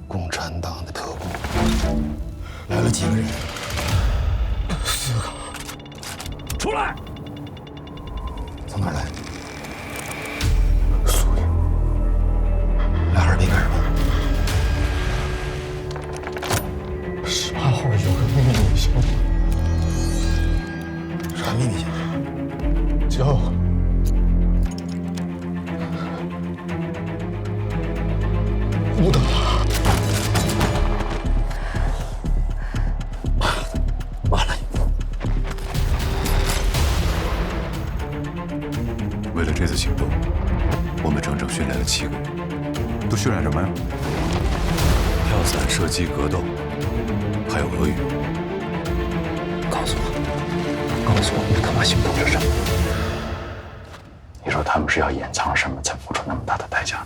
共产党的特工来了几个人？4个。出来！从哪儿来？苏联。来哈尔滨干什么？18号有个秘密信号。啥秘密信号？叫乌德拉。完了！为了这次行动，我们整整训练了7个月。都训练什么呀？跳伞、射击、格斗，还有俄语。告诉我们的特马行动是什么？你说他们是要掩藏什么才付出那么大的代价？